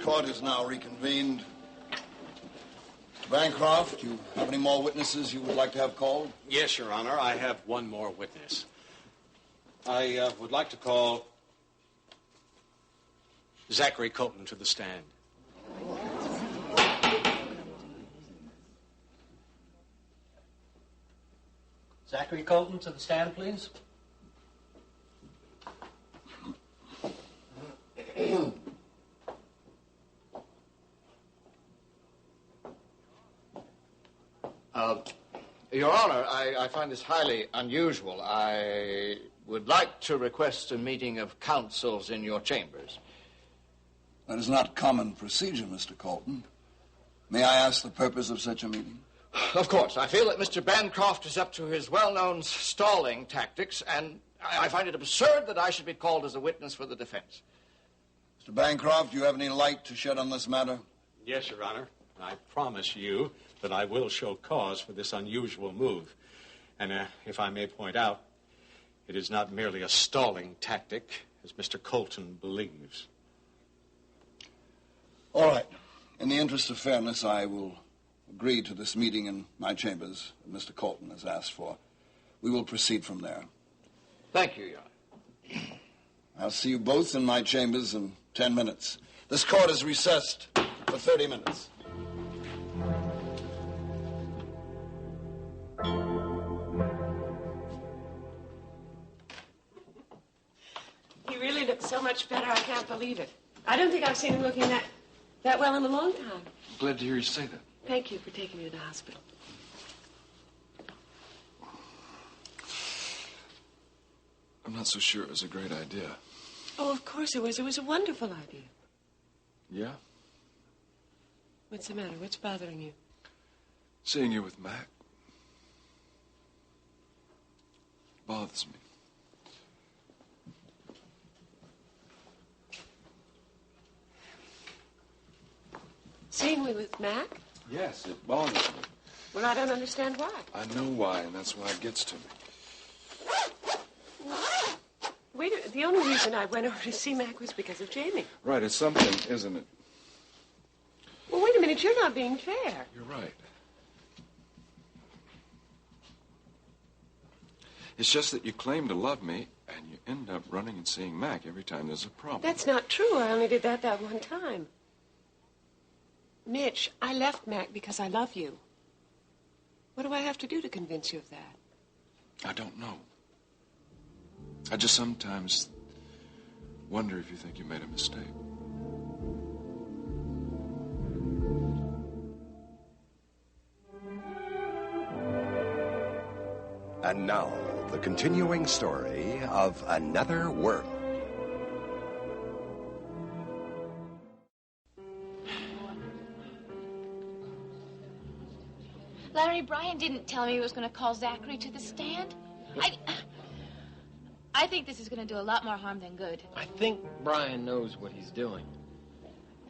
Court is now reconvened. Mr. Bancroft, do you have any more witnesses you would like to have called? Yes, Your Honor. I have one more witness. I would like to call Zachary Colton to the stand. Zachary Colton to the stand, please. Your Honor, I find this highly unusual. I would like to request a meeting of counsels in your chambers. That is not common procedure, Mr. Colton. May I ask the purpose of such a meeting? Of course. I feel that Mr. Bancroft is up to his well-known stalling tactics, and I find it absurd that I should be called as a witness for the defense. Mr. Bancroft, do you have any light to shed on this matter? Yes, Your Honor. I promise you that I will show cause for this unusual move. And if I may point out, it is not merely a stalling tactic, as Mr. Colton believes. All right. In the interest of fairness, I will agree to this meeting in my chambers that Mr. Colton has asked for. We will proceed from there. Thank you, Your Honor. I'll see you both in my chambers in 10 minutes. This court is recessed for 30 minutes. He really looks so much better, I can't believe it. I don't think I've seen him looking that well in a long time. Glad to hear you say that. Thank you for taking me to the hospital. I'm not so sure it was a great idea. Oh, of course it was. It was a wonderful idea. Yeah? What's the matter? What's bothering you? Seeing you with Mac bothers me. Seeing me with Mac? Yes, it bothers me. Well, I don't understand why. I know why, and that's why it gets to me. Wait, the only reason I went over to see Mac was because of Jamie. Right, it's something, isn't it? Well, wait a minute, you're not being fair. You're right. It's just that you claim to love me, and you end up running and seeing Mac every time there's a problem. That's not true. I only did that one time. Mitch, I left Mac because I love you. What do I have to do to convince you of that? I don't know. I just sometimes wonder if you think you made a mistake. And now, the continuing story of Another World. Larry, Brian didn't tell me he was going to call Zachary to the stand. I think this is going to do a lot more harm than good. I think Brian knows what he's doing.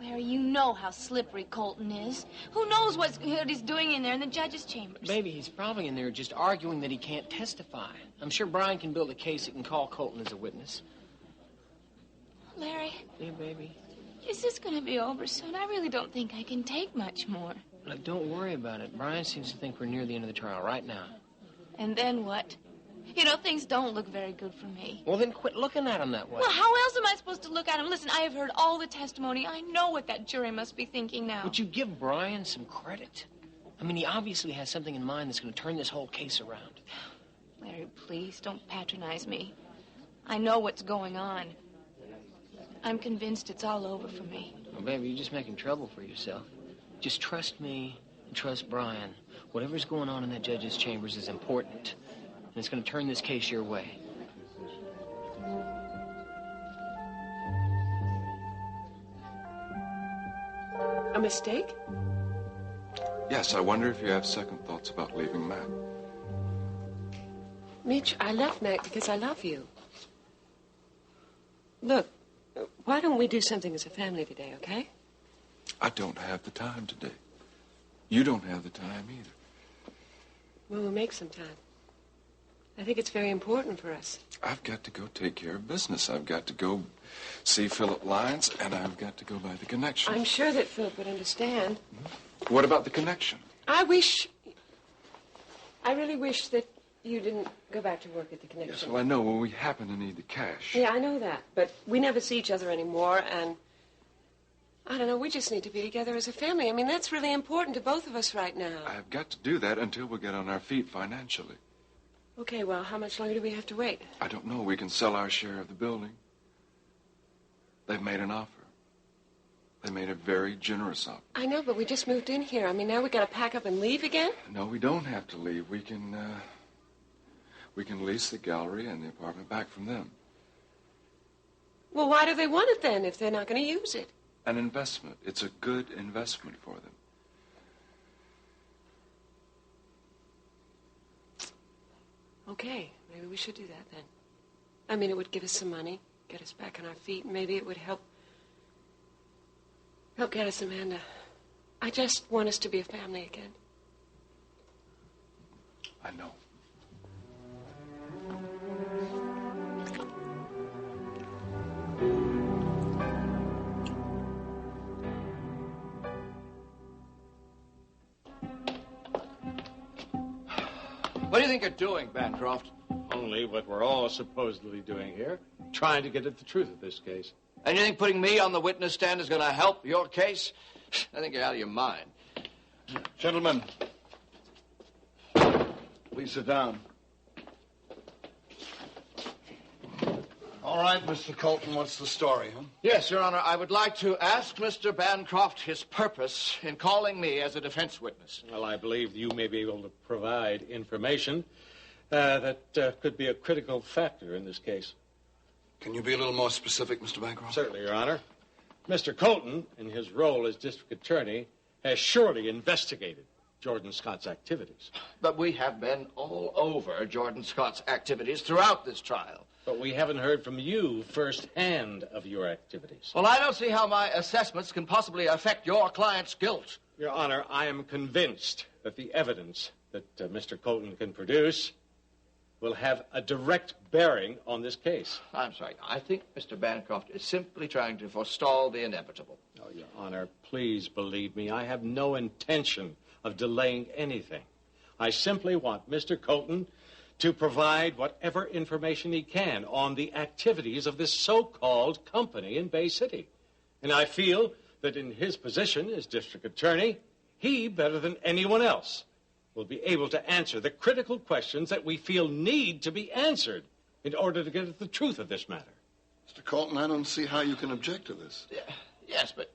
Larry, you know how slippery Colton is. Who knows what he's doing in there in the judge's chambers? Baby, he's probably in there just arguing that he can't testify. I'm sure Brian can build a case that can call Colton as a witness. Larry. Yeah, baby. Is this going to be over soon? I really don't think I can take much more. Look, don't worry about it. Brian seems to think we're near the end of the trial right now. And then what? You know, things don't look very good for me. Well, then quit looking at him that way. Well, how else am I supposed to look at him? Listen, I have heard all the testimony. I know what that jury must be thinking now. Would you give Brian some credit? I mean, he obviously has something in mind that's going to turn this whole case around. Larry, please, don't patronize me. I know what's going on. I'm convinced it's all over for me. Well, baby, you're just making trouble for yourself. Just trust me and trust Brian. Whatever's going on in that judge's chambers is important. And it's going to turn this case your way. A mistake? Yes, I wonder if you have second thoughts about leaving Mac. Mitch, I left Mac because I love you. Look, why don't we do something as a family today, okay? I don't have the time today. You don't have the time either. Well, we'll make some time. I think it's very important for us. I've got to go take care of business. I've got to go see Philip Lyons, and I've got to go by the connection. I'm sure that Philip would understand. What about the connection? I really wish that you didn't go back to work at the connection. Yes, well, I know. Well, we happen to need the cash. Yeah, I know that. But we never see each other anymore, and I don't know, we just need to be together as a family. I mean, that's really important to both of us right now. I've got to do that until we get on our feet financially. Okay, well, how much longer do we have to wait? I don't know. We can sell our share of the building. They've made an offer. They made a very generous offer. I know, but we just moved in here. I mean, now we got to pack up and leave again? No, we don't have to leave. We can lease the gallery and the apartment back from them. Well, why do they want it then if they're not going to use it? An investment. It's a good investment for them. Okay, maybe we should do that then. I mean, it would give us some money, get us back on our feet, and maybe it would help get us Amanda. I just want us to be a family again. I know. What do you think you're doing, Bancroft? Only what we're all supposedly doing here, trying to get at the truth of this case. And you think putting me on the witness stand is going to help your case? I think you're out of your mind. Gentlemen, please sit down. All right, Mr. Colton, what's the story, huh? Yes, Your Honor, I would like to ask Mr. Bancroft his purpose in calling me as a defense witness. Well, I believe you may be able to provide information that could be a critical factor in this case. Can you be a little more specific, Mr. Bancroft? Certainly, Your Honor. Mr. Colton, in his role as district attorney, has surely investigated Jordan Scott's activities. But we have been all over Jordan Scott's activities throughout this trial. But we haven't heard from you firsthand of your activities. Well, I don't see how my assessments can possibly affect your client's guilt. Your Honor, I am convinced that the evidence that Mr. Colton can produce will have a direct bearing on this case. I'm sorry. I think Mr. Bancroft is simply trying to forestall the inevitable. Oh, Your Honor, please believe me. I have no intention of delaying anything. I simply want Mr. Colton to provide whatever information he can on the activities of this so-called company in Bay City. And I feel that in his position as district attorney, he, better than anyone else, will be able to answer the critical questions that we feel need to be answered in order to get at the truth of this matter. Mr. Colton, I don't see how you can object to this. Yes, but,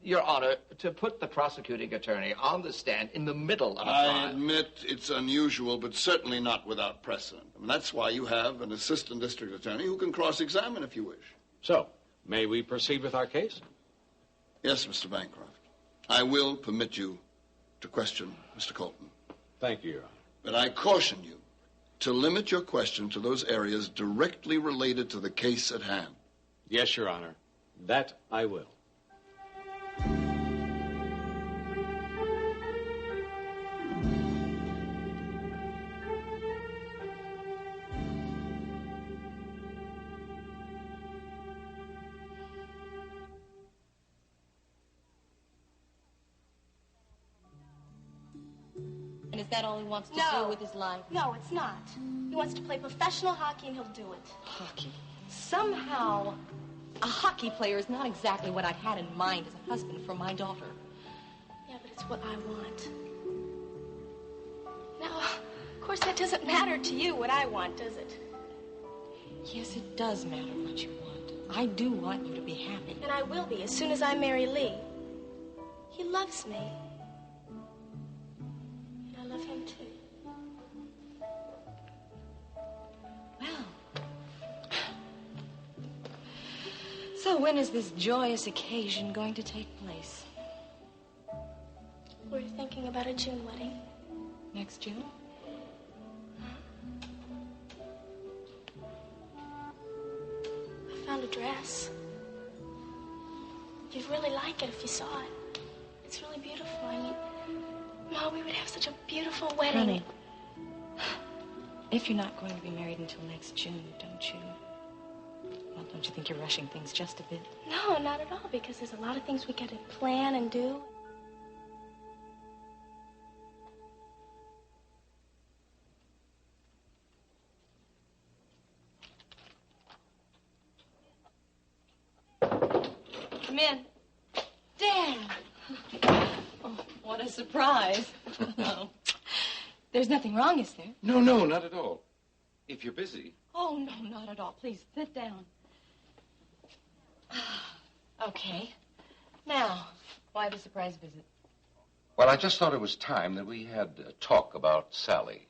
Your Honor, to put the prosecuting attorney on the stand in the middle of a trial... I admit it's unusual, but certainly not without precedent. I mean, that's why you have an assistant district attorney who can cross-examine if you wish. So, may we proceed with our case? Yes, Mr. Bancroft. I will permit you to question Mr. Colton. Thank you, Your Honor. But I caution you to limit your question to those areas directly related to the case at hand. Yes, Your Honor. That I will. And is that all he wants to do with his life? No, it's not. He wants to play professional hockey, and he'll do it. Hockey. Somehow, a hockey player is not exactly what I'd had in mind as a husband for my daughter. Yeah, but it's what I want. Now, of course, that doesn't matter to you what I want, does it? Yes, it does matter what you want. I do want you to be happy. And I will be as soon as I marry Leigh. He loves me. And I love him, too. Well. So when is this joyous occasion going to take place? We're thinking about a June wedding. Next June? I found a dress. You'd really like it if you saw it. It's really beautiful. I mean, Ma, we would have such a beautiful wedding. Honey, If you're not going to be married until next June, don't you think you're rushing things just a bit? No, not at all, because there's a lot of things we got to plan and do. Come in. Dan! Oh, what a surprise. Oh. There's nothing wrong, is there? No, not at all. If you're busy. Oh, no, not at all. Please, sit down. Okay. Now, why the surprise visit? Well, I just thought it was time that we had a talk about Sally.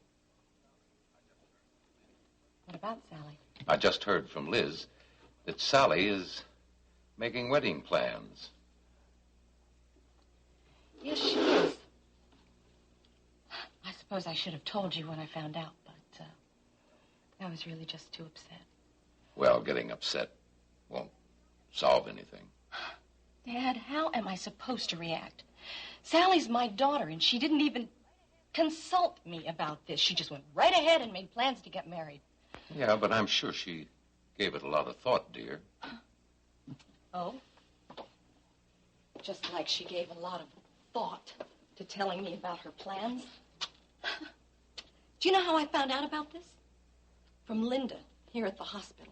What about Sally? I just heard from Liz that Sally is making wedding plans. Yes, she is. I suppose I should have told you when I found out, but I was really just too upset. Well, getting upset won't solve anything. Dad, how am I supposed to react? Sally's my daughter, and she didn't even consult me about this. She just went right ahead and made plans to get married. Yeah, but I'm sure she gave it a lot of thought, dear. Oh? Just like she gave a lot of thought to telling me about her plans. Do you know how I found out about this? From Linda, here at the hospital.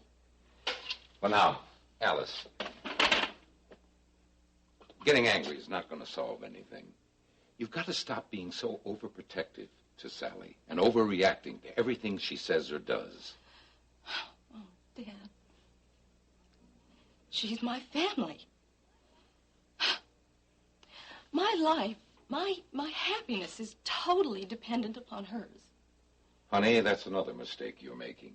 Well, now, Alice, getting angry is not going to solve anything. You've got to stop being so overprotective to Sally and overreacting to everything she says or does. Oh, Dad. She's my family. My life, my happiness is totally dependent upon hers. Honey, that's another mistake you're making.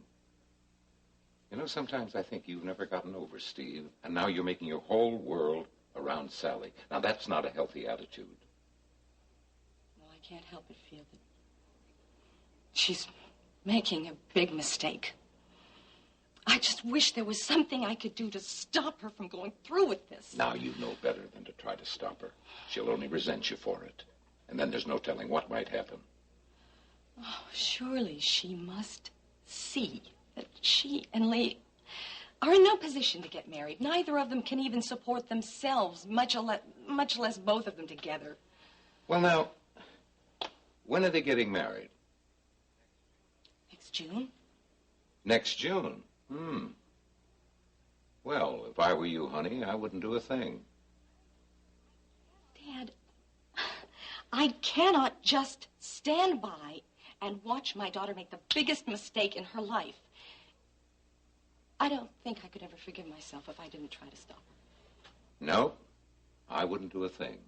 You know, sometimes I think you've never gotten over Steve, and now you're making your whole world around Sally. Now, that's not a healthy attitude. Well, I can't help but feel that she's making a big mistake. I just wish there was something I could do to stop her from going through with this. Now you know better than to try to stop her. She'll only resent you for it. And then there's no telling what might happen. Oh, surely she must see that she and Leigh are in no position to get married. Neither of them can even support themselves, much less both of them together. Well, now, when are they getting married? Next June. Next June? Well, if I were you, honey, I wouldn't do a thing. Dad, I cannot just stand by and watch my daughter make the biggest mistake in her life. I don't think I could ever forgive myself if I didn't try to stop her. No, I wouldn't do a thing.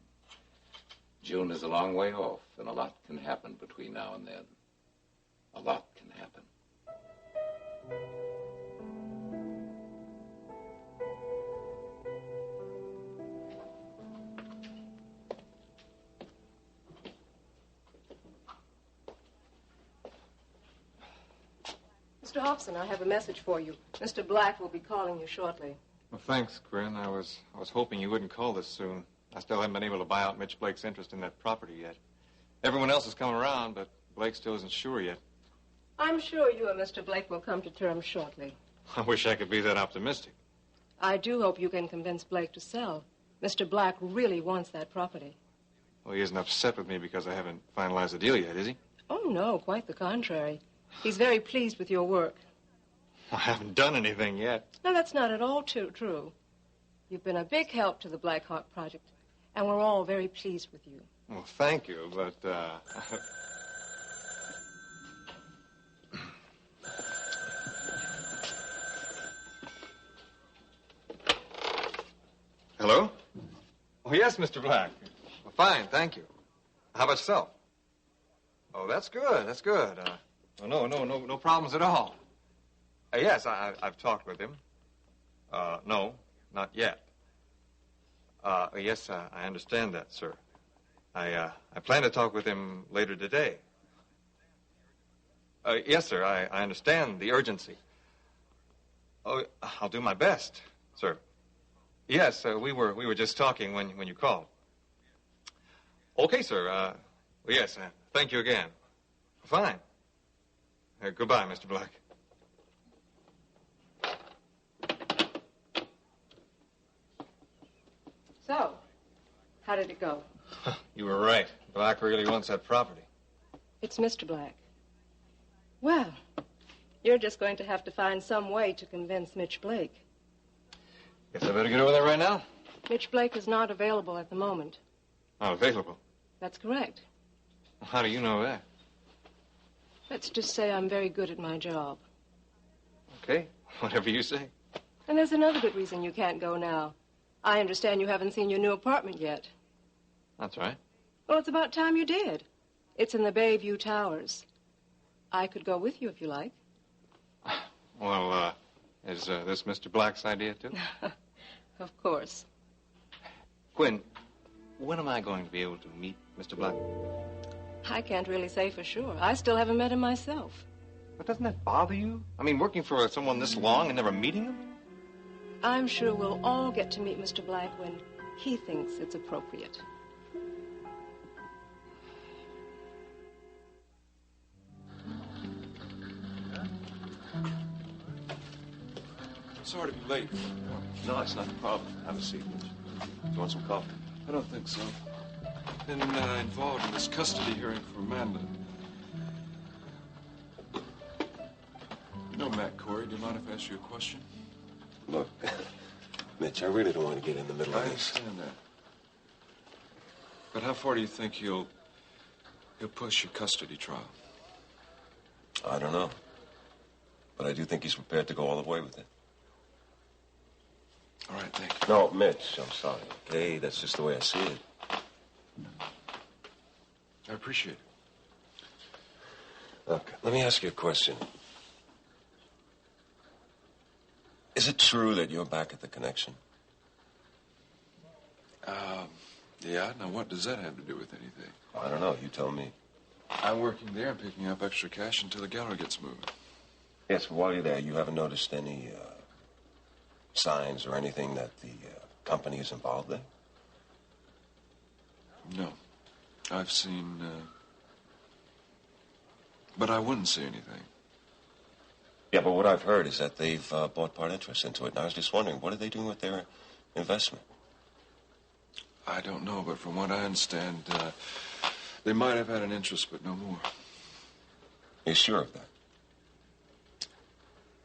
June is a long way off, and a lot can happen between now and then. A lot can happen. Mr. Hobson, I have a message for you. Mr. Black will be calling you shortly. Well, thanks, Quinn. I was hoping you wouldn't call this soon. I still haven't been able to buy out Mitch Blake's interest in that property yet. Everyone else has come around, but Blake still isn't sure yet. I'm sure you and Mr. Blake will come to terms shortly. I wish I could be that optimistic. I do hope you can convince Blake to sell. Mr. Black really wants that property. Well, he isn't upset with me because I haven't finalized the deal yet, is he? Oh, no, quite the contrary. He's very pleased with your work. I haven't done anything yet. No, that's not at all true. You've been a big help to the Black Hawk Project, and we're all very pleased with you. Well, thank you, but, Hello? Oh, yes, Mr. Black. Well, fine, thank you. How about yourself? Oh, that's good, that's good. No problems at all. Yes, I've talked with him. No, not yet. Yes, I understand that, sir. I plan to talk with him later today. Yes, sir, I understand the urgency. Oh, I'll do my best, sir. Yes, we were just talking when you called. Okay, sir. Yes, thank you again. Fine. Goodbye, Mr. Black. So, how did it go? You were right. Black really wants that property. It's Mr. Black. Well, you're just going to have to find some way to convince Mitch Blake. Guess I better get over there right now. Mitch Blake is not available at the moment. Not available? That's correct. How do you know that? Let's just say I'm very good at my job. Okay, whatever you say. And there's another good reason you can't go now. I understand you haven't seen your new apartment yet. That's right. Well, it's about time you did. It's in the Bayview Towers. I could go with you if you like. Well, is this Mr. Black's idea, too? Of course. Quinn, when am I going to be able to meet Mr. Black? I can't really say for sure. I still haven't met him myself. But doesn't that bother you? I mean, working for someone this long and never meeting him? I'm sure we'll all get to meet Mr. Black when he thinks it's appropriate. Sorry to be late. No, it's not a problem. Have a seat, Mitch. Do you want some coffee? I don't think so. Been involved in this custody hearing for Amanda. No, Matt Corey, do you mind if I ask you a question? Look, Mitch, I really don't want to get in the middle of this. I understand that. But how far do you think he'll push your custody trial? I don't know. But I do think he's prepared to go all the way with it. All right, thank you. No, Mitch, I'm sorry, okay? That's just the way I see it. I appreciate it. Look, let me ask you a question. Is it true that you're back at the Connection? Yeah. Now, what does that have to do with anything? I don't know. You tell me. I'm working there and picking up extra cash until the gallery gets moved. Yes, but while you're there, you haven't noticed any signs or anything that the company is involved in? No. I've seen... But I wouldn't see anything. Yeah, but what I've heard is that they've bought part interest into it. And I was just wondering, what are they doing with their investment? I don't know, but from what I understand, they might have had an interest, but no more. Are you sure of that?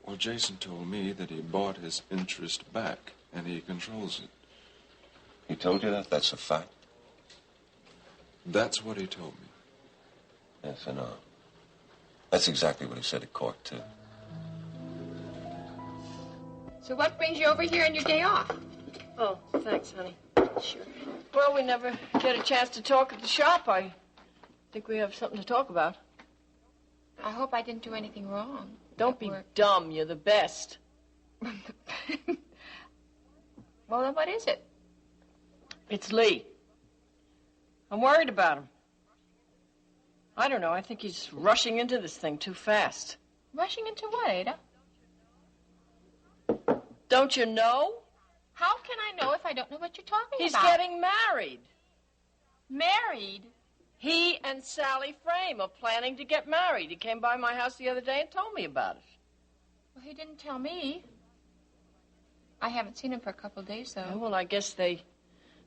Well, Jason told me that he bought his interest back, and he controls it. He told you that? That's a fact? That's what he told me. Yes, I know. That's exactly what he said at court, too. So what brings you over here on your day off? Oh, thanks, honey. Sure. Well, we never get a chance to talk at the shop. I think we have something to talk about. I hope I didn't do anything wrong. Don't be dumb. You're the best. Well, then what is it? It's Leigh. I'm worried about him. I don't know. I think he's rushing into this thing too fast. Rushing into what, Ada? Don't you know? How can I know if I don't know what you're talking He's about? getting married. Married? He and Sally Frame are planning to get married. He came by my house the other day and told me about it. Well, he didn't tell me. I haven't seen him for a couple of days, though. Yeah, well, I guess they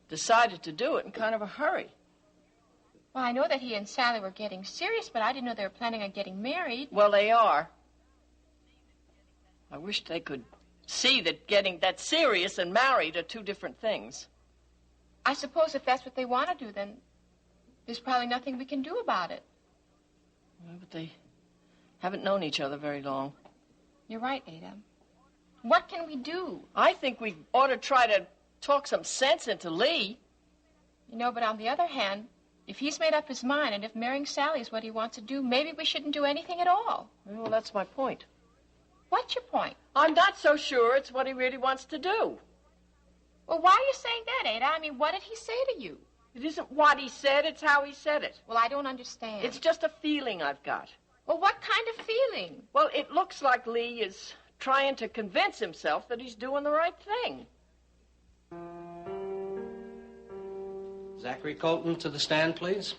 decided to do it in kind of a hurry. Well, I know that he and Sally were getting serious, but I didn't know they were planning on getting married. Well, they are. I wish they could see that getting that serious and married are two different things. I suppose if that's what they want to do, then there's probably nothing we can do about it. Well, but they haven't known each other very long. You're right, Ada. What can we do? I think we ought to try to talk some sense into Leigh. You know, but on the other hand, if he's made up his mind and if marrying Sally is what he wants to do, maybe we shouldn't do anything at all. Well, that's my point. What's your point? I'm not so sure it's what he really wants to do. Well, why are you saying that, Ada? I mean, what did he say to you? It isn't what he said, it's how he said it. Well, I don't understand. It's just a feeling I've got. Well, what kind of feeling? Well, it looks like Leigh is trying to convince himself that he's doing the right thing. Zachary Colton to the stand, please.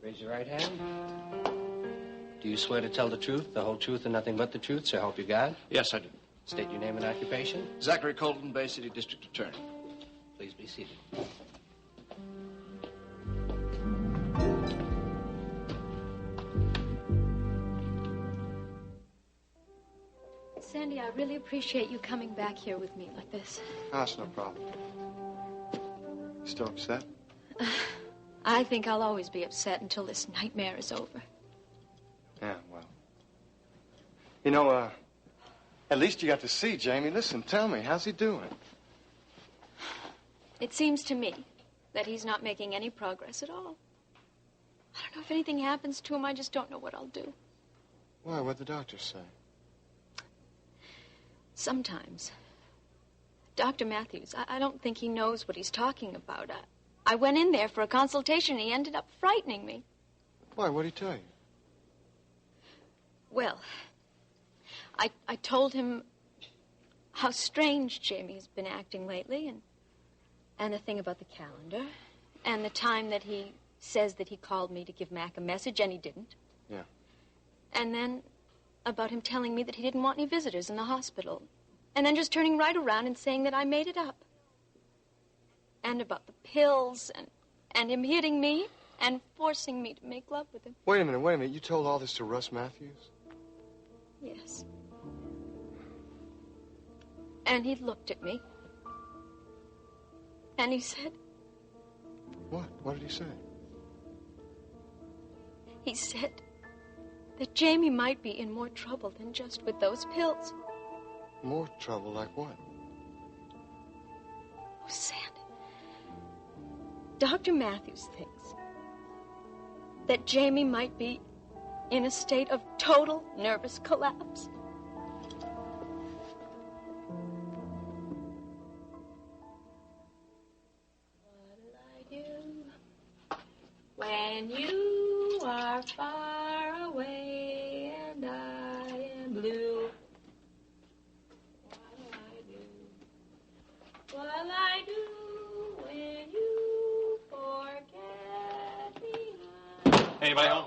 Raise your right hand. Do you swear to tell the truth, the whole truth, and nothing but the truth, so help you God? Yes, I do. State your name and occupation. Zachary Colton, Bay City District Attorney. Please be seated. Sandy, I really appreciate you coming back here with me like this. Oh, that's no problem. Still upset? I think I'll always be upset until this nightmare is over. Yeah, well. You know, at least you got to see Jamie. Listen, tell me, how's he doing? It seems to me that he's not making any progress at all. I don't know if anything happens to him. I just don't know what I'll do. Why? What'd the doctor say? Sometimes. Dr. Matthews, I don't think he knows what he's talking about. I went in there for a consultation, and he ended up frightening me. Why? What'd he tell you? Well, I told him how strange Jamie's been acting lately, and the thing about the calendar, and the time that he says that he called me to give Mac a message, and he didn't. Yeah. And then about him telling me that he didn't want any visitors in the hospital, and then just turning right around and saying that I made it up. And about the pills, and him hitting me, and forcing me to make love with him. Wait a minute. You told all this to Russ Matthews? Yes. And he looked at me. And he said... What? What did he say? He said that Jamie might be in more trouble than just with those pills. More trouble like what? Oh, Sandy. Dr. Matthews thinks that Jamie might be in a state of total nervous collapse. What'll I do when you are far away and I am blue? What'll I do when you forget me? Anybody home?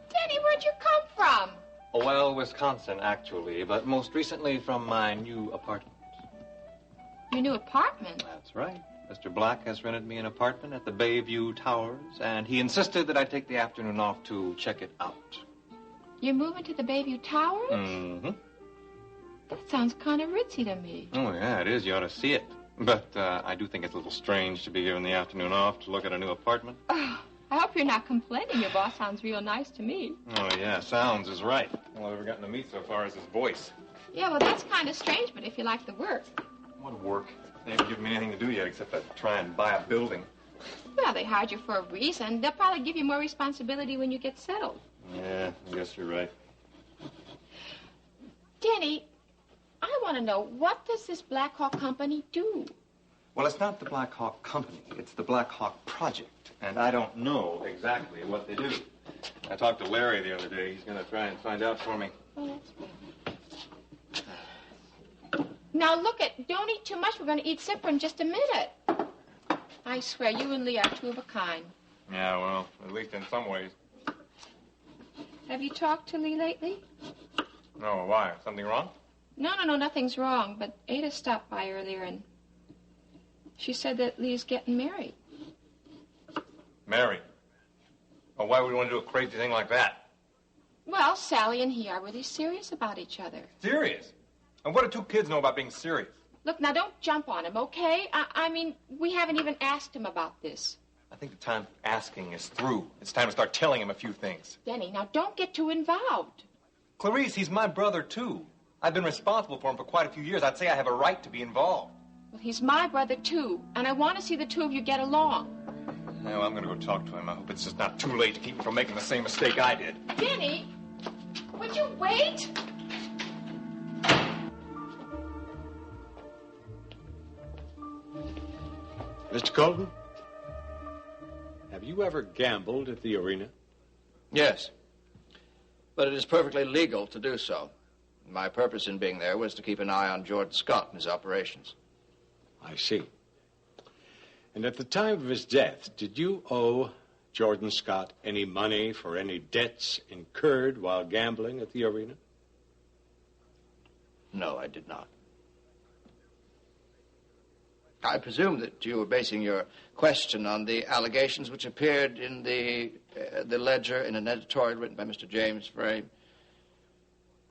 Denny, where'd you come from? Oh, well, Wisconsin, actually, but most recently from my new apartment. Your new apartment? That's right. Mr. Black has rented me an apartment at the Bayview Towers, and he insisted that I take the afternoon off to check it out. You're moving to the Bayview Towers? Mm-hmm. That sounds kind of ritzy to me. Oh, yeah, it is. You ought to see it. But I do think it's a little strange to be here in the afternoon off to look at a new apartment. Oh, I hope you're not complaining. Your boss sounds real nice to me. Oh, yeah, sounds is right. All I've ever gotten to meet so far is his voice. Yeah, well, that's kind of strange, but if you like the work. What work? They haven't given me anything to do yet except to try and buy a building. Well, they hired you for a reason. They'll probably give you more responsibility when you get settled. Yeah, I guess you're right. Denny, I want to know, what does this Black Hawk Company do? Well, it's not the Black Hawk Company. It's the Black Hawk Project. And I don't know exactly what they do. I talked to Larry the other day. He's going to try and find out for me. Oh, that's good. Now, look don't eat too much. We're going to eat supper in just a minute. I swear, you and Lee are two of a kind. Yeah, well, at least in some ways. Have you talked to Lee lately? No, why? Something wrong? No, nothing's wrong. But Ada stopped by earlier, and she said that Lee's getting married. Married? Oh, why would we want to do a crazy thing like that? Well, Sally and he are really serious about each other. Serious? And what do two kids know about being serious? Look, now, don't jump on him, okay? I mean, we haven't even asked him about this. I think the time for asking is through. It's time to start telling him a few things. Denny, now, don't get too involved. Clarice, he's my brother, too. I've been responsible for him for quite a few years. I'd say I have a right to be involved. Well, he's my brother, too, and I want to see the two of you get along. Well, I'm going to go talk to him. I hope it's just not too late to keep him from making the same mistake I did. Denny, would you wait? Mr. Colton, have you ever gambled at the arena? Yes. But it is perfectly legal to do so. My purpose in being there was to keep an eye on George Scott and his operations. I see. And at the time of his death, did you owe Jordan Scott any money for any debts incurred while gambling at the arena? No, I did not. I presume that you were basing your question on the allegations which appeared in the Ledger in an editorial written by Mr. James Frame.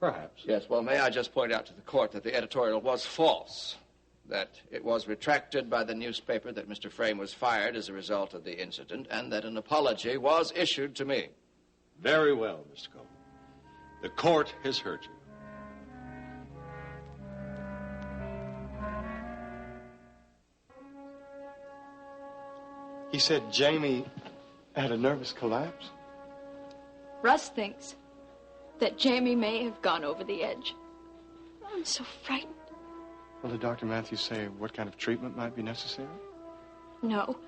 Perhaps. Yes, well, may I just point out to the court that the editorial was false, that it was retracted by the newspaper, that Mr. Frame was fired as a result of the incident, and that an apology was issued to me. Very well, Mr. Coleman. The court has heard you. He said Jamie had a nervous collapse? Russ thinks that Jamie may have gone over the edge. I'm so frightened. Well, did Dr. Matthews say what kind of treatment might be necessary? No.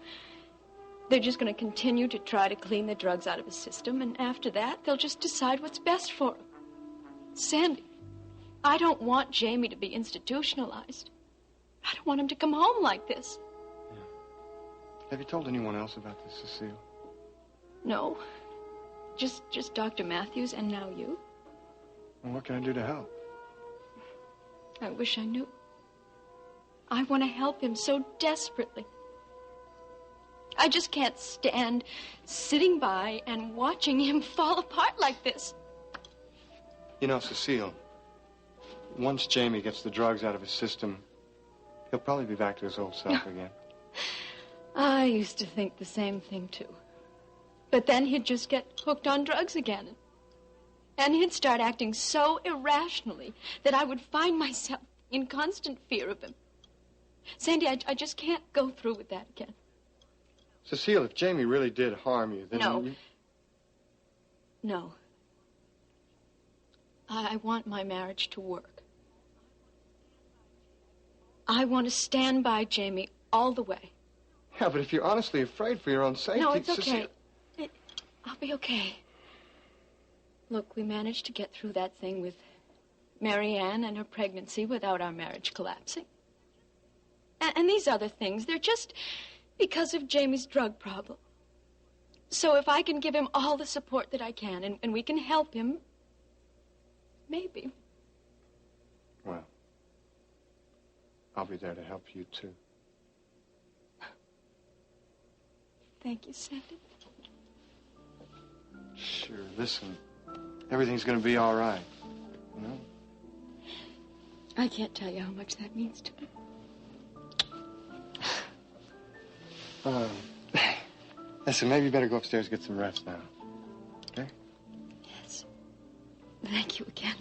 They're just going to continue to try to clean the drugs out of his system, and after that, they'll just decide what's best for him. Sandy, I don't want Jamie to be institutionalized. I don't want him to come home like this. Have you told anyone else about this, Cecile? No. Just Dr. Matthews and now you. Well, what can I do to help? I wish I knew. I want to help him so desperately. I just can't stand sitting by and watching him fall apart like this. You know, Cecile, once Jamie gets the drugs out of his system, he'll probably be back to his old self again. I used to think the same thing, too. But then he'd just get hooked on drugs again. And he'd start acting so irrationally that I would find myself in constant fear of him. Sandy, I just can't go through with that again. Cecile, if Jamie really did harm you, then... No. No. I want my marriage to work. I want to stand by Jamie all the way. Yeah, but if you're honestly afraid for your own safety... No, it's okay. Cecile... I'll be okay. Look, we managed to get through that thing with Mary Ann and her pregnancy without our marriage collapsing. And these other things, they're just because of Jamie's drug problem. So if I can give him all the support that I can, and we can help him, maybe. Well, I'll be there to help you, too. Thank you, Sandy. Sure, listen. Everything's going to be all right, you know? I can't tell you how much that means to me. Listen, maybe you better go upstairs and get some rest now. Okay? Yes. Thank you again.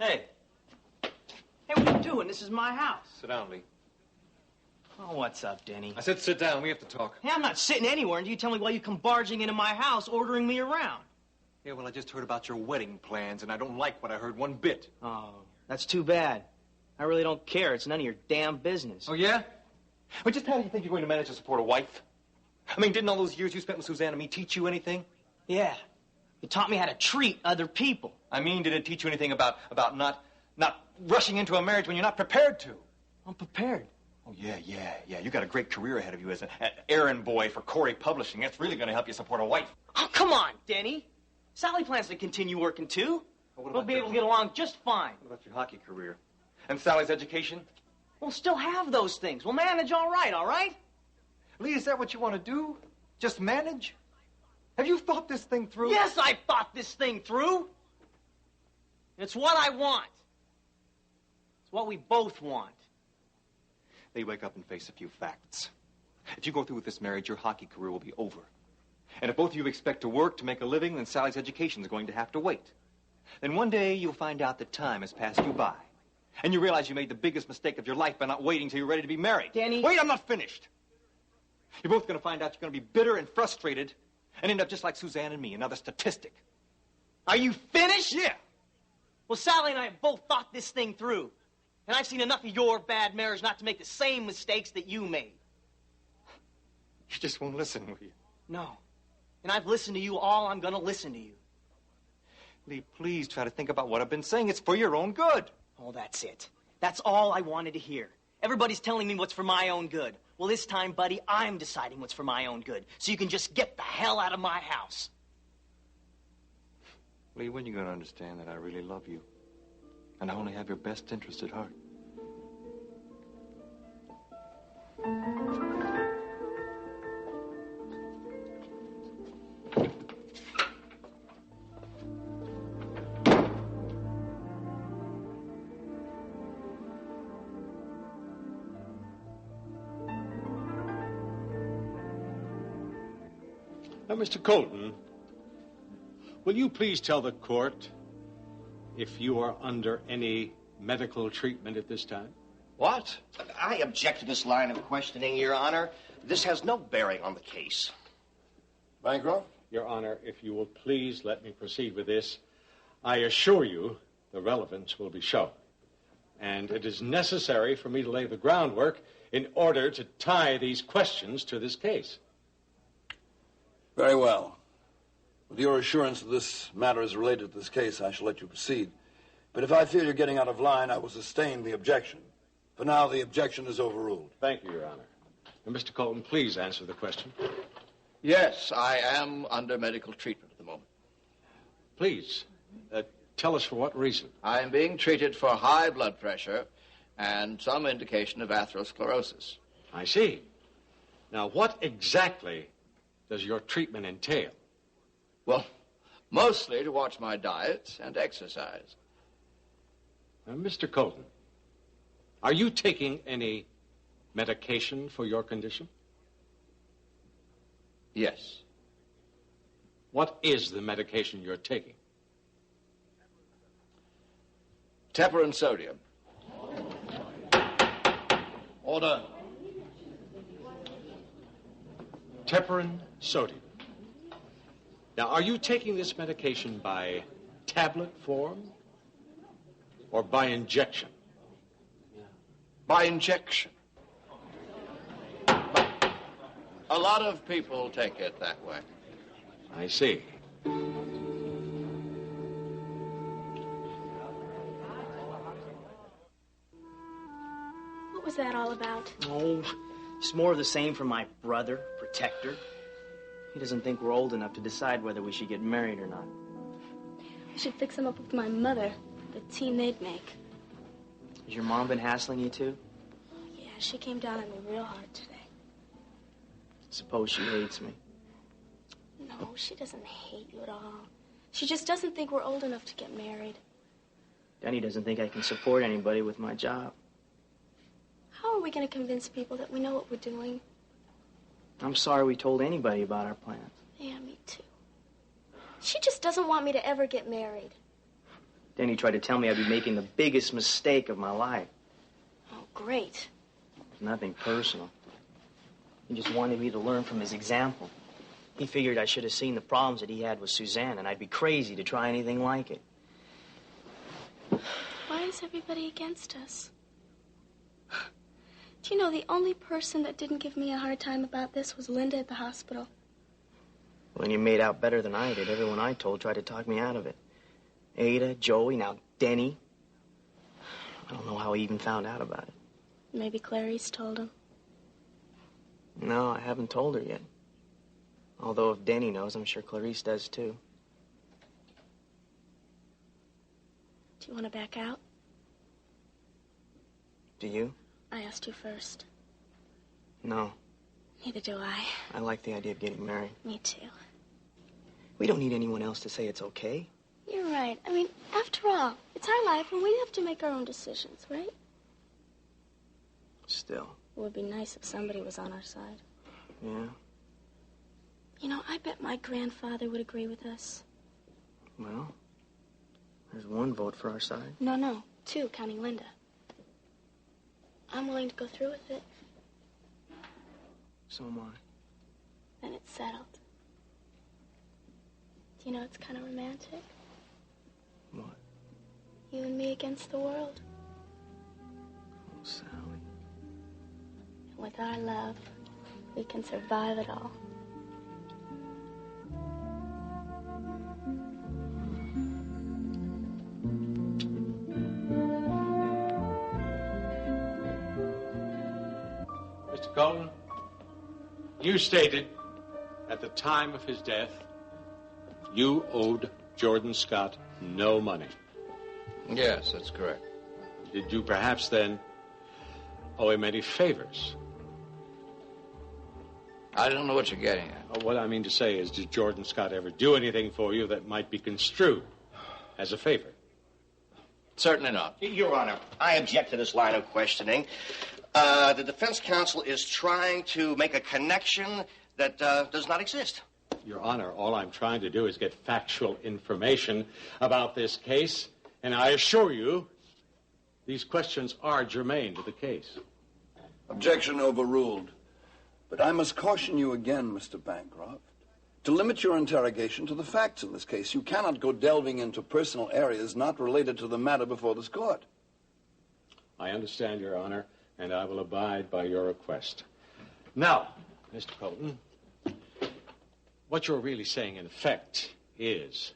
Hey. Hey, what are you doing? This is my house. Sit down, Lee. Oh, what's up, Denny? I said sit down. We have to talk. Hey, I'm not sitting anywhere until you tell me why you come barging into my house, ordering me around. Yeah, well, I just heard about your wedding plans, and I don't like what I heard one bit. Oh, that's too bad. I really don't care. It's none of your damn business. Oh, yeah? But just how do you think you're going to manage to support a wife? I mean, didn't all those years you spent with Suzanne and me teach you anything? Yeah. It taught me how to treat other people. I mean, did it teach you anything about not rushing into a marriage when you're not prepared to? I'm prepared. Oh, yeah. You got a great career ahead of you as an errand boy for Corey Publishing. That's really going to help you support a wife. Oh, come on, Denny. Sally plans to continue working, too. We'll be able to get along just fine. What about your hockey career? And Sally's education? We'll still have those things. We'll manage all right? Lee, is that what you want to do? Just manage? Have you thought this thing through? Yes, I thought this thing through. It's what I want. It's what we both want. They wake up and face a few facts. If you go through with this marriage, your hockey career will be over. And if both of you expect to work to make a living, then Sally's education is going to have to wait. Then one day you'll find out that time has passed you by. And you realize you made the biggest mistake of your life by not waiting till you're ready to be married. Denny. Wait, I'm not finished. You're both going to find out you're going to be bitter and frustrated and end up just like Suzanne and me, another statistic. Are you finished? Yeah. Well, Sally and I have both thought this thing through. And I've seen enough of your bad marriage not to make the same mistakes that you made. You just won't listen, will you? No. And I've listened to you all I'm going to listen to you. Lee, please try to think about what I've been saying. It's for your own good. Oh, that's it. That's all I wanted to hear. Everybody's telling me what's for my own good. Well, this time, buddy, I'm deciding what's for my own good. So you can just get the hell out of my house. Lee, when are you going to understand that I really love you? And I only have your best interest at heart? Now, Mr. Colton, will you please tell the court if you are under any medical treatment at this time? What? I object to this line of questioning, Your Honor. This has no bearing on the case. Bancroft? Your Honor, if you will please let me proceed with this, I assure you the relevance will be shown. And it is necessary for me to lay the groundwork in order to tie these questions to this case. Very well. With your assurance that this matter is related to this case, I shall let you proceed. But if I feel you're getting out of line, I will sustain the objection. For now, the objection is overruled. Thank you, Your Honor. Now, Mr. Colton, please answer the question. Yes, I am under medical treatment at the moment. Please, tell us for what reason. I am being treated for high blood pressure and some indication of atherosclerosis. I see. Now, what exactly does your treatment entail? Well, mostly to watch my diet and exercise. Now, Mr. Colton, are you taking any medication for your condition? Yes. What is the medication you're taking? Heparin sodium. Order. Heparin sodium. Now, are you taking this medication by tablet form or by injection? By injection. A lot of people take it that way. I see. What was that all about? Oh, it's more of the same from my brother, Protector. He doesn't think we're old enough to decide whether we should get married or not. I should fix him up with my mother. The team they'd make. Has your mom been hassling you too? Yeah, she came down on me real hard today. Suppose she hates me. No, she doesn't hate you at all. She just doesn't think we're old enough to get married. Denny doesn't think I can support anybody with my job. How are we going to convince people that we know what we're doing? I'm sorry we told anybody about our plans. Yeah, me too. She just doesn't want me to ever get married. Denny tried to tell me I'd be making the biggest mistake of my life. Oh, great. It's nothing personal. He just wanted me to learn from his example. He figured I should have seen the problems that he had with Suzanne, and I'd be crazy to try anything like it. Why is everybody against us? Do you know, the only person that didn't give me a hard time about this was Linda at the hospital. Well, then you made out better than I did. Everyone I told tried to talk me out of it. Ada, Joey, now Denny. I don't know how he even found out about it. Maybe Clarice told him. No, I haven't told her yet. Although if Denny knows, I'm sure Clarice does too. Do you want to back out? Do you? I asked you first. No. Neither do I. I like the idea of getting married. Me too. We don't need anyone else to say it's okay. You're right. I mean, after all, it's our life and we have to make our own decisions, right? Still. It would be nice if somebody was on our side. Yeah? You know, I bet my grandfather would agree with us. Well, there's one vote for our side. No, 2, counting Linda. I'm willing to go through with it. So am I. Then it's settled. Do you know it's kind of romantic? What? You and me against the world. Oh, Sally. With our love, we can survive it all. Mr. Colton, you stated at the time of his death you owed Jordan Scott no money. Yes, that's correct. Did you perhaps then owe him any favors? I don't know what you're getting at. What I mean to say is, did Jordan Scott ever do anything for you that might be construed as a favor? Certainly not. Your Honor, I object to this line of questioning. The defense counsel is trying to make a connection that does not exist. Your Honor, all I'm trying to do is get factual information about this case, and I assure you, these questions are germane to the case. Objection overruled. But I must caution you again, Mr. Bancroft, to limit your interrogation to the facts in this case. You cannot go delving into personal areas not related to the matter before this court. I understand, Your Honor, and I will abide by your request. Now, Mr. Colton, what you're really saying, in effect, is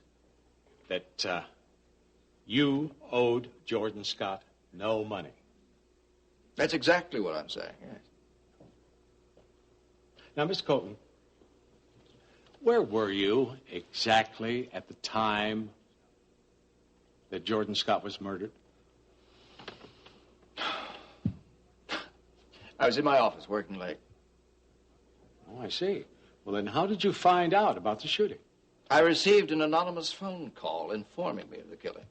that you owed Jordan Scott no money. That's exactly what I'm saying, yes. Now, Mr. Colton, where were you exactly at the time that Jordan Scott was murdered? I was in my office working late. Oh, I see. Well, then how did you find out about the shooting? I received an anonymous phone call informing me of the killing.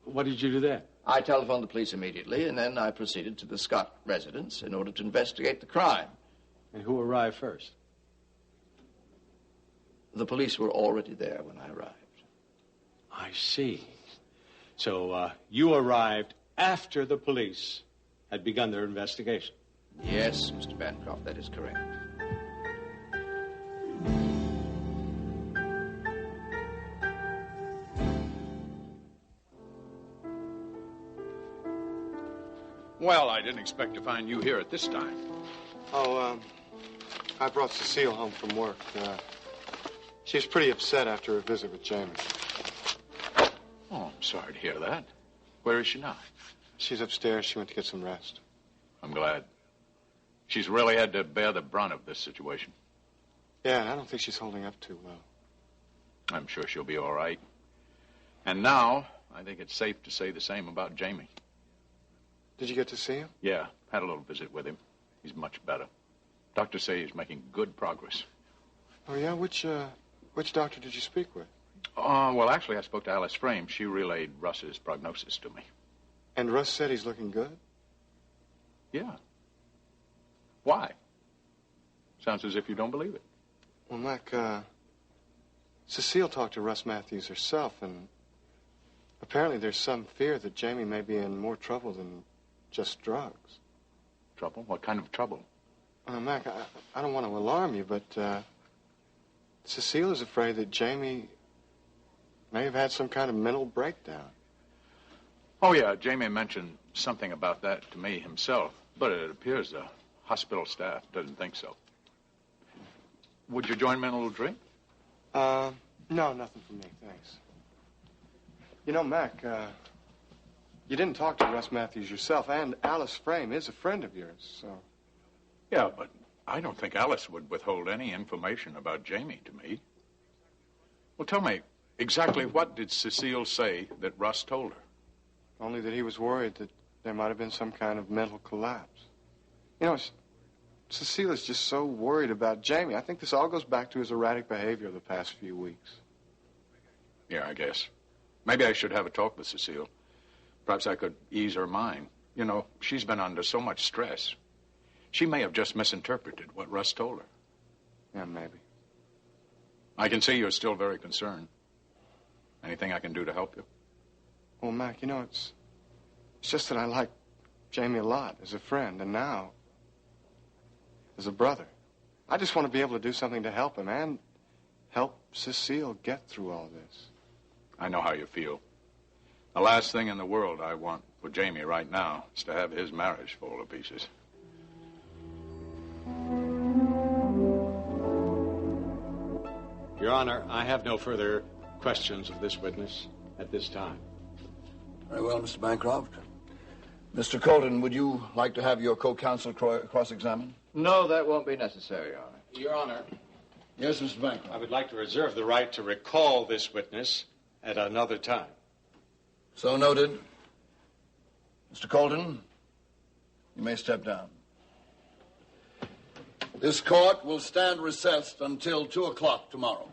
What did you do then? I telephoned the police immediately, and then I proceeded to the Scott residence in order to investigate the crime. And who arrived first? The police were already there when I arrived. I see. So you arrived after the police had begun their investigation? Yes, Mr. Bancroft, that is correct. Well, I didn't expect to find you here at this time. Oh, I brought Cecile home from work. She was pretty upset after her visit with Jamie. Oh, I'm sorry to hear that. Where is she now? She's upstairs. She went to get some rest. I'm glad. She's really had to bear the brunt of this situation. Yeah, I don't think she's holding up too well. I'm sure she'll be all right. And now, I think it's safe to say the same about Jamie. Did you get to see him? Yeah, had a little visit with him. He's much better. Doctors say he's making good progress. Oh, yeah? Which doctor did you speak with? Well, actually, I spoke to Alice Frame. She relayed Russ's prognosis to me. And Russ said he's looking good? Yeah. Why? Sounds as if you don't believe it. Well, Mac, Cecile talked to Russ Matthews herself, and apparently there's some fear that Jamie may be in more trouble than just drugs. Trouble? What kind of trouble? Mac, I don't want to alarm you, but Cecile is afraid that Jamie may have had some kind of mental breakdown. Oh, yeah, Jamie mentioned something about that to me himself, but it appears the hospital staff doesn't think so. Would you join me in a little drink? No, nothing for me, thanks. You know, Mac, you didn't talk to Russ Matthews yourself, and Alice Frame is a friend of yours, so... Yeah, but I don't think Alice would withhold any information about Jamie to me. Well, tell me, exactly what did Cecile say that Russ told her? Only that he was worried that there might have been some kind of mental collapse. You know, Cecile is just so worried about Jamie. I think this all goes back to his erratic behavior the past few weeks. Yeah, I guess. Maybe I should have a talk with Cecile. Perhaps I could ease her mind. You know, she's been under so much stress. She may have just misinterpreted what Russ told her. Yeah, maybe. I can see you're still very concerned. Anything I can do to help you? Well, Mac, you know, it's just that I like Jamie a lot as a friend, and now as a brother. I just want to be able to do something to help him and help Cecile get through all this. I know how you feel. The last thing in the world I want for Jamie right now is to have his marriage fall to pieces. Your Honor, I have no further questions of this witness at this time. Very well, Mr. Bancroft. Mr. Colton, would you like to have your co-counsel cross-examined? No, that won't be necessary, Your Honor. Your Honor. Yes, Mr. Bancroft. I would like to reserve the right to recall this witness at another time. So noted. Mr. Colton, you may step down. This court will stand recessed until 2 o'clock tomorrow.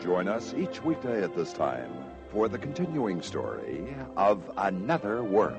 Join us each weekday at this time for the continuing story of Another World.